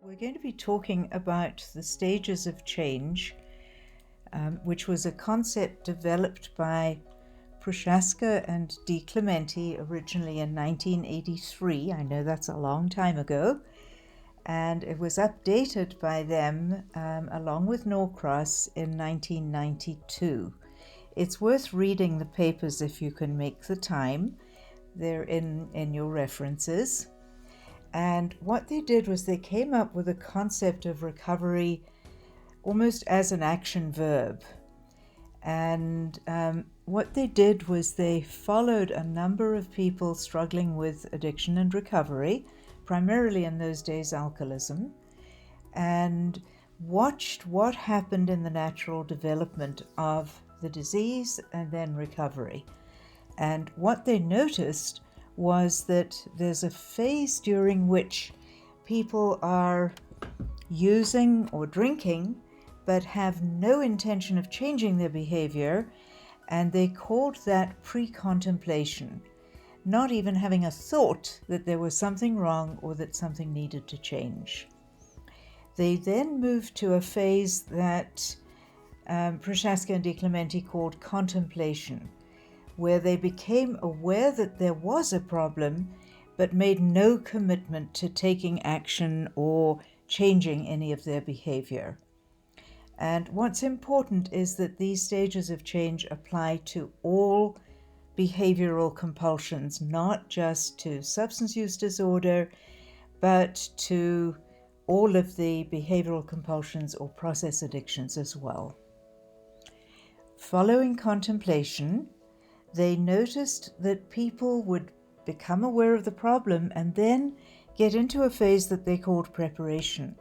We're going to be talking about the stages of change, which was a concept developed by Prochaska and Di Clementi originally in 1983. I know that's a long time ago. And it was updated by them along with Norcross in 1992. It's worth reading the papers if you can make the time. They're in your references. And what they did was they came up with a concept of recovery almost as an action verb. And what they did was they followed a number of people struggling with addiction and recovery, primarily in those days alcoholism, and watched what happened in the natural development of the disease and then recovery. And what they noticed was that there's a phase during which people are using or drinking but have no intention of changing their behavior, and they called that pre-contemplation, not even having a thought that there was something wrong or that something needed to change. They then moved to a phase that Prochaska and Di Clementi called contemplation, where they became aware that there was a problem, but made no commitment to taking action or changing any of their behavior. And what's important is that these stages of change apply to all behavioral compulsions, not just to substance use disorder, but to all of the behavioral compulsions or process addictions as well. Following contemplation, they noticed that people would become aware of the problem and then get into a phase that they called preparation,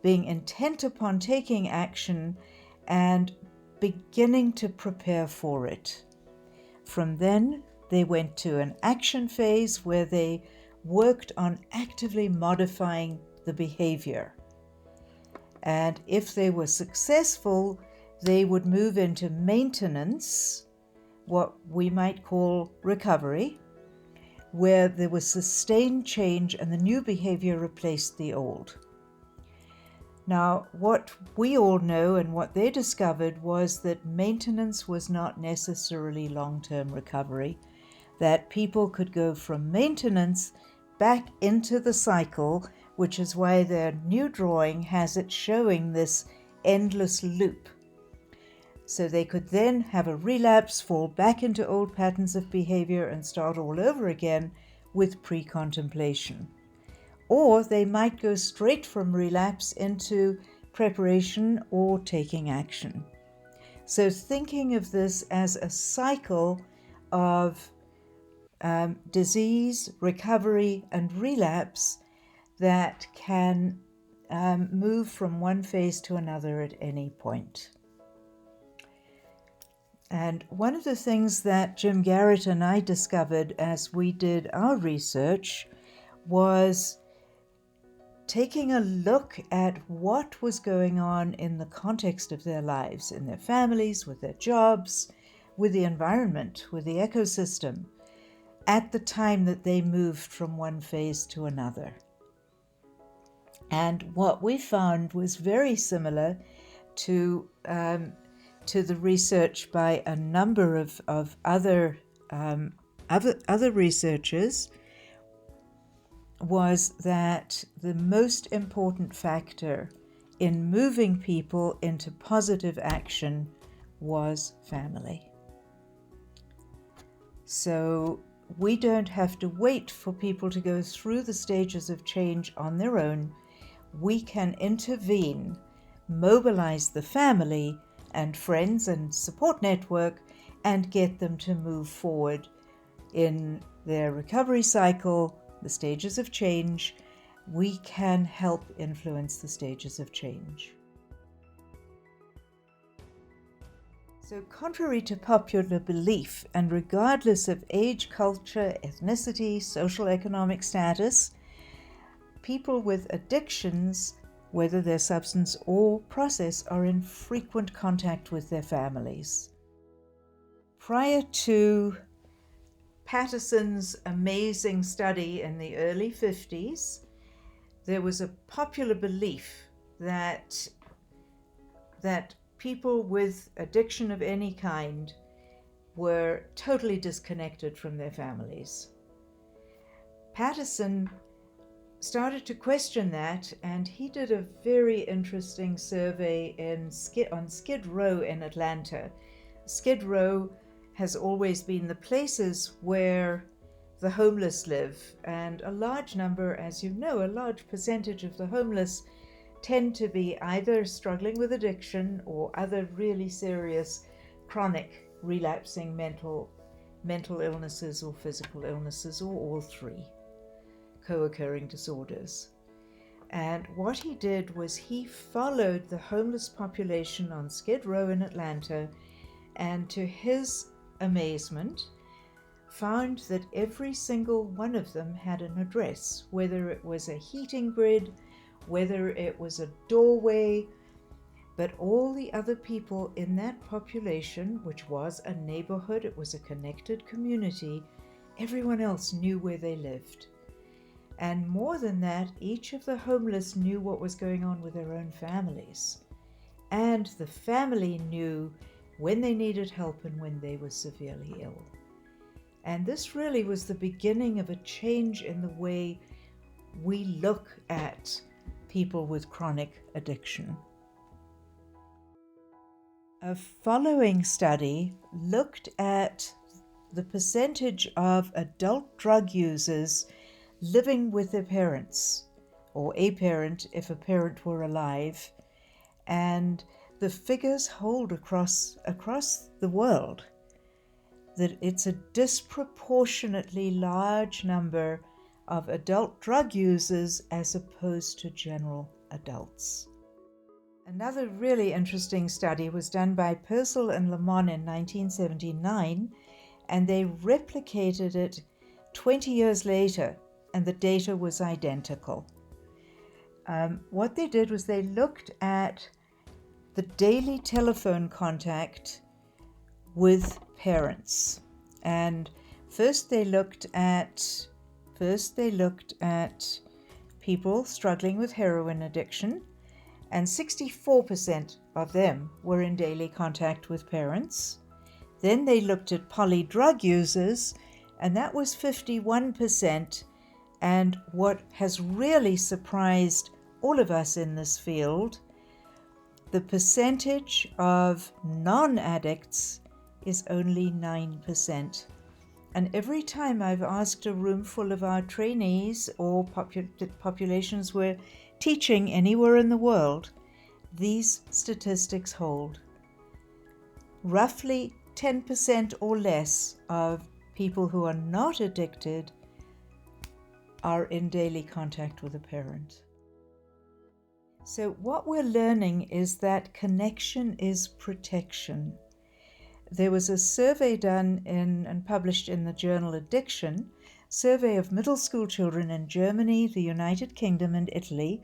being intent upon taking action and beginning to prepare for it. From then, they went to an action phase where they worked on actively modifying the behavior. And if they were successful, they would move into maintenance, what we might call recovery, where there was sustained change and the new behavior replaced the old. Now, what we all know and what they discovered was that maintenance was not necessarily long-term recovery, that people could go from maintenance back into the cycle, which is why their new drawing has it showing this endless loop. So they could then have a relapse, fall back into old patterns of behavior and start all over again with pre-contemplation. Or they might go straight from relapse into preparation or taking action. So thinking of this as a cycle of disease, recovery, and relapse that can move from one phase to another at any point. And one of the things that Jim Garrett and I discovered as we did our research was taking a look at what was going on in the context of their lives, in their families, with their jobs, with the environment, with the ecosystem, at the time that they moved from one phase to another. And what we found was very similar to the research by a number of other researchers, was that the most important factor in moving people into positive action was family. So we don't have to wait for people to go through the stages of change on their own. We can intervene, mobilize the family and friends and support network, and get them to move forward in their recovery cycle, the stages of change. We can help influence the stages of change. So contrary to popular belief, and regardless of age, culture, ethnicity, social economic status, people with addictions, whether they're substance or process, are in frequent contact with their families. Prior to Patterson's amazing study in the early 50s, there was a popular belief that people with addiction of any kind were totally disconnected from their families. Patterson started to question that, and he did a very interesting survey on Skid Row in Atlanta. Skid Row has always been the places where the homeless live, and a large number, as you know, a large percentage of the homeless tend to be either struggling with addiction or other really serious chronic relapsing mental illnesses or physical illnesses, or all three co-occurring disorders. And what he did was he followed the homeless population on Skid Row in Atlanta, and to his amazement found that every single one of them had an address, whether it was a heating grid, whether it was a doorway, but all the other people in that population, which was a neighborhood, it was a connected community, everyone else knew where they lived. And more than that, each of the homeless knew what was going on with their own families. And the family knew when they needed help and when they were severely ill. And this really was the beginning of a change in the way we look at people with chronic addiction. A following study looked at the percentage of adult drug users living with their parents, or a parent if a parent were alive, and the figures hold across the world that it's a disproportionately large number of adult drug users as opposed to general adults. Another really interesting study was done by Purcell and Lamont in 1979, and they replicated it 20 years later, and the data was identical. What they did was they looked at the daily telephone contact with parents, and first they looked at people struggling with heroin addiction, and 64% of them were in daily contact with parents. Then they looked at polydrug users, and that was 51%. And what has really surprised all of us in this field, the percentage of non-addicts is only 9%. And every time I've asked a room full of our trainees or populations we're teaching anywhere in the world, these statistics hold. Roughly 10% or less of people who are not addicted are in daily contact with a parent. So what we're learning is that connection is protection. There was a survey done and published in the journal Addiction, survey of middle school children in Germany, the United Kingdom, and Italy,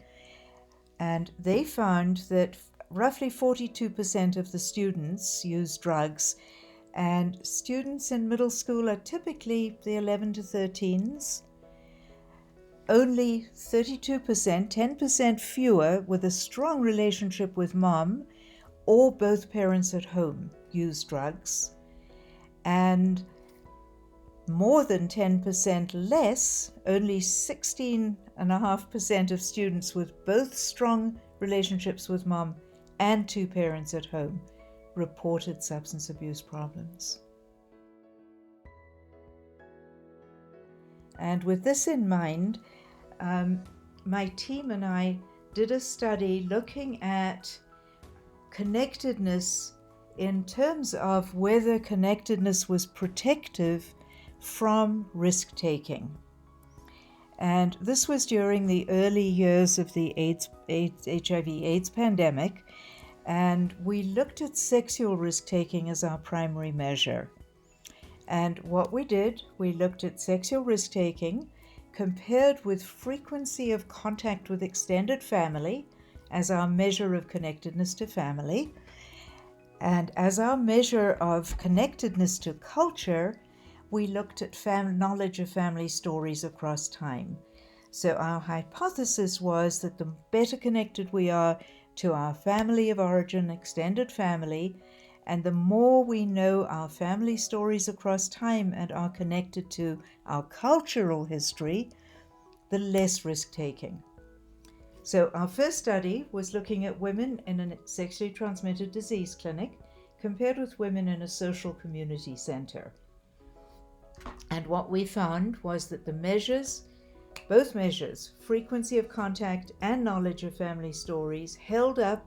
and they found that roughly 42% of the students use drugs, and students in middle school are typically the 11 to 13s. Only 32%, 10% fewer with a strong relationship with mom or both parents at home use drugs, and more than 10% less, only 16.5% of students with both strong relationships with mom and two parents at home reported substance abuse problems. And with this in mind, my team and I did a study looking at connectedness in terms of whether connectedness was protective from risk-taking. And this was during the early years of the HIV/AIDS pandemic, and we looked at sexual risk-taking as our primary measure. And what we did, we looked at sexual risk-taking compared with frequency of contact with extended family as our measure of connectedness to family, and as our measure of connectedness to culture, we looked at knowledge of family stories across time. So our hypothesis was that the better connected we are to our family of origin, extended family, and the more we know our family stories across time and are connected to our cultural history, the less risk-taking. So our first study was looking at women in a sexually transmitted disease clinic compared with women in a social community center. And what we found was that both measures, frequency of contact and knowledge of family stories, held up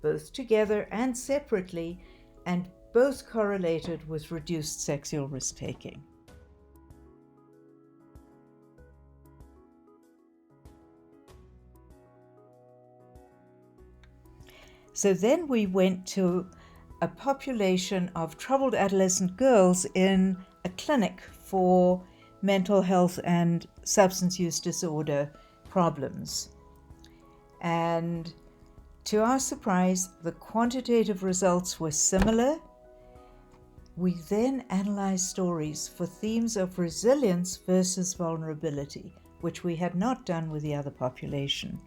both together and separately, and both correlated with reduced sexual risk-taking. So then we went to a population of troubled adolescent girls in a clinic for mental health and substance use disorder problems. And to our surprise, the quantitative results were similar. We then analyzed stories for themes of resilience versus vulnerability, which we had not done with the other population.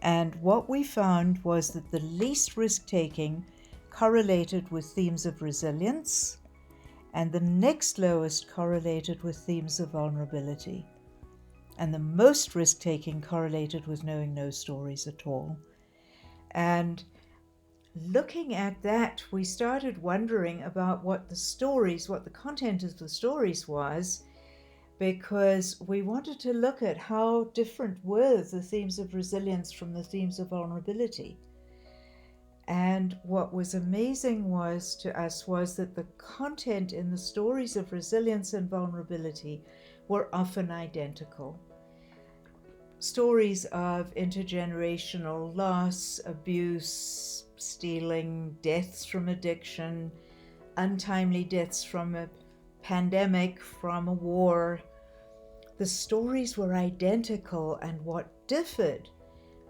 And what we found was that the least risk-taking correlated with themes of resilience, and the next lowest correlated with themes of vulnerability. And the most risk-taking correlated with knowing no stories at all. And looking at that, we started wondering about what the content of the stories was, because we wanted to look at how different were the themes of resilience from the themes of vulnerability. And what was amazing to us was that the content in the stories of resilience and vulnerability were often identical. Stories of intergenerational loss, abuse, stealing, deaths from addiction, untimely deaths from a pandemic, from a war. The stories were identical, and what differed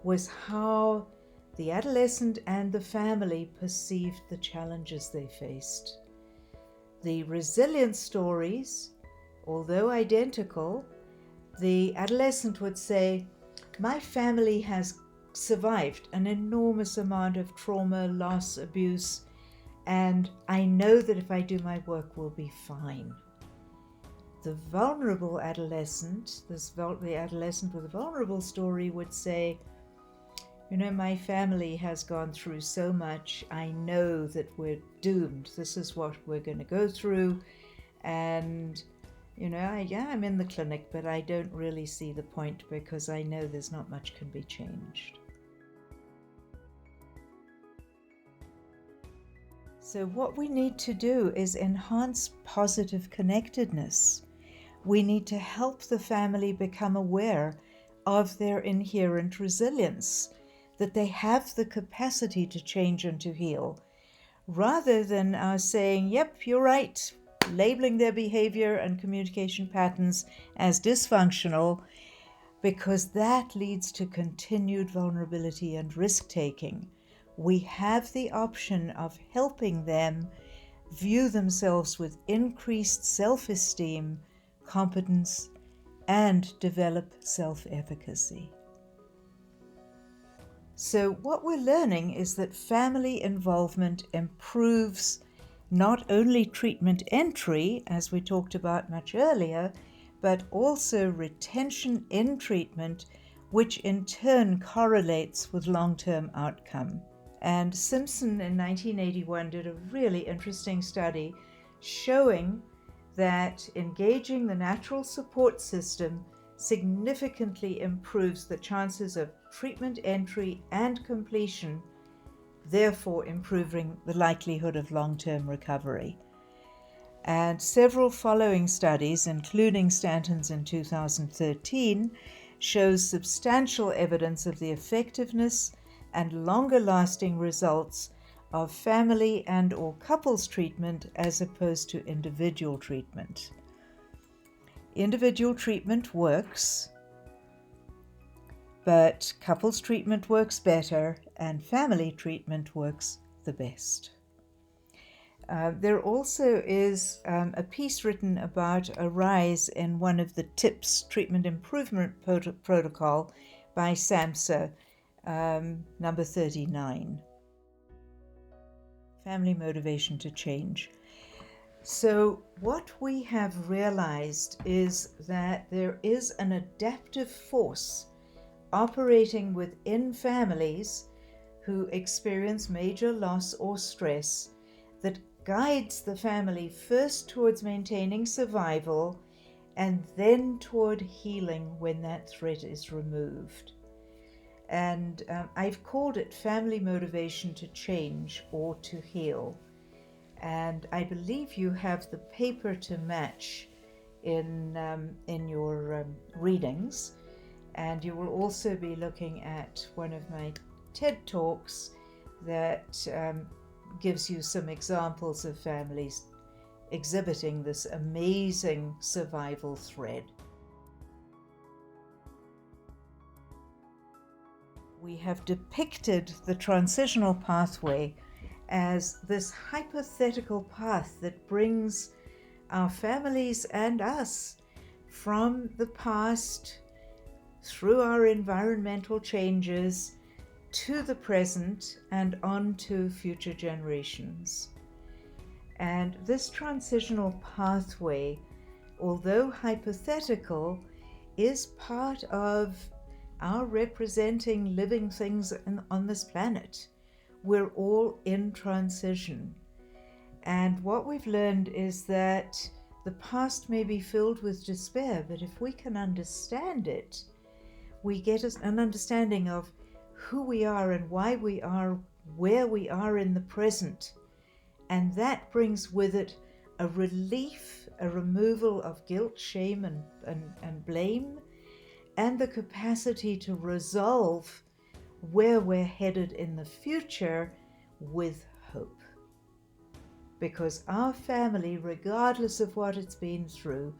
was how the adolescent and the family perceived the challenges they faced. The resilience stories, although identical, the adolescent would say, "My family has survived an enormous amount of trauma, loss, abuse, and I know that if I do my work, we'll be fine." The vulnerable adolescent, the adolescent with a vulnerable story, would say, "My family has gone through so much. I know that we're doomed. This is what we're going to go through. And, I'm in the clinic, but I don't really see the point because I know there's not much can be changed." So what we need to do is enhance positive connectedness. We need to help the family become aware of their inherent resilience, that they have the capacity to change and to heal, rather than us saying, "Yep, you're right," labeling their behavior and communication patterns as dysfunctional, because that leads to continued vulnerability and risk-taking. We have the option of helping them view themselves with increased self-esteem, competence, and develop self-efficacy. So what we're learning is that family involvement improves not only treatment entry, as we talked about much earlier, but also retention in treatment, which in turn correlates with long-term outcome. And Simpson in 1981 did a really interesting study showing that engaging the natural support system significantly improves the chances of treatment entry and completion, therefore improving the likelihood of long-term recovery. And several following studies, including Stanton's in 2013, shows substantial evidence of the effectiveness and longer-lasting results of family and/or couples treatment as opposed to individual treatment. Individual treatment works, but couples treatment works better, and family treatment works the best. There also is a piece written about Arise in one of the TIPS, Treatment Improvement Protocol, by SAMHSA, number 39. Family Motivation to Change. So what we have realized is that there is an adaptive force operating within families who experience major loss or stress that guides the family first towards maintaining survival and then toward healing when that threat is removed. And I've called it family motivation to change or to heal. And I believe you have the paper to match in your readings. And you will also be looking at one of my TED Talks that gives you some examples of families exhibiting this amazing survival thread. We have depicted the transitional pathway as this hypothetical path that brings our families and us from the past through our environmental changes to the present and on to future generations. And this transitional pathway, although hypothetical, is part of our representing living things on this planet. We're all in transition. And what we've learned is that the past may be filled with despair, but if we can understand it, we get an understanding of who we are and why we are where we are in the present. And that brings with it a relief, a removal of guilt, shame, and blame, and the capacity to resolve where we're headed in the future with hope. Because our family, regardless of what it's been through,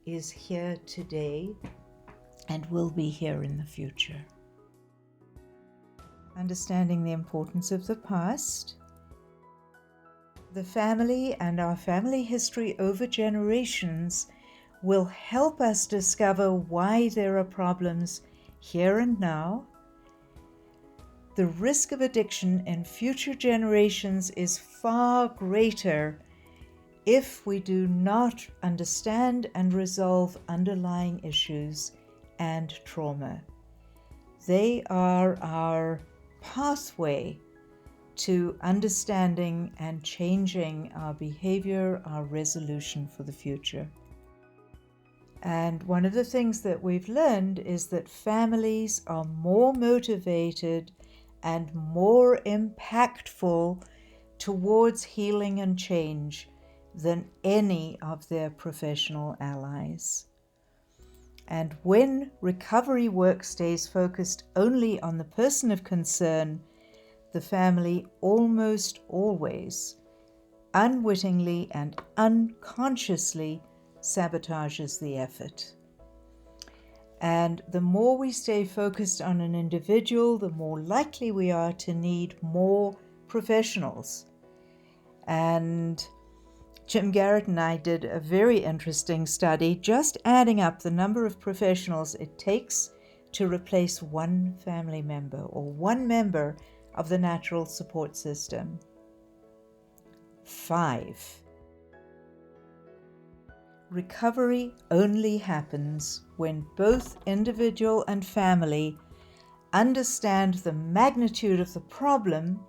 is here today and will be here in the future. Understanding the importance of the past, the family and our family history over generations will help us discover why there are problems here and now. The risk of addiction in future generations is far greater if we do not understand and resolve underlying issues and trauma. They are our pathway to understanding and changing our behavior, our resolution for the future. And one of the things that we've learned is that families are more motivated and more impactful towards healing and change than any of their professional allies. And when recovery work stays focused only on the person of concern, the family almost always, unwittingly and unconsciously, sabotages the effort. And the more we stay focused on an individual, the more likely we are to need more professionals. And Jim Garrett and I did a very interesting study, just adding up the number of professionals it takes to replace one family member or one member of the natural support system. 5. Recovery only happens when both individual and family understand the magnitude of the problem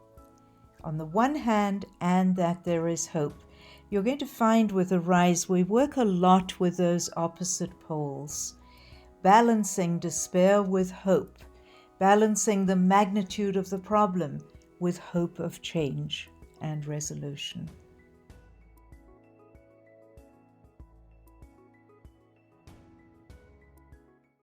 on the one hand and that there is hope. You're going to find with Arise, we work a lot with those opposite poles, balancing despair with hope, balancing the magnitude of the problem with hope of change and resolution.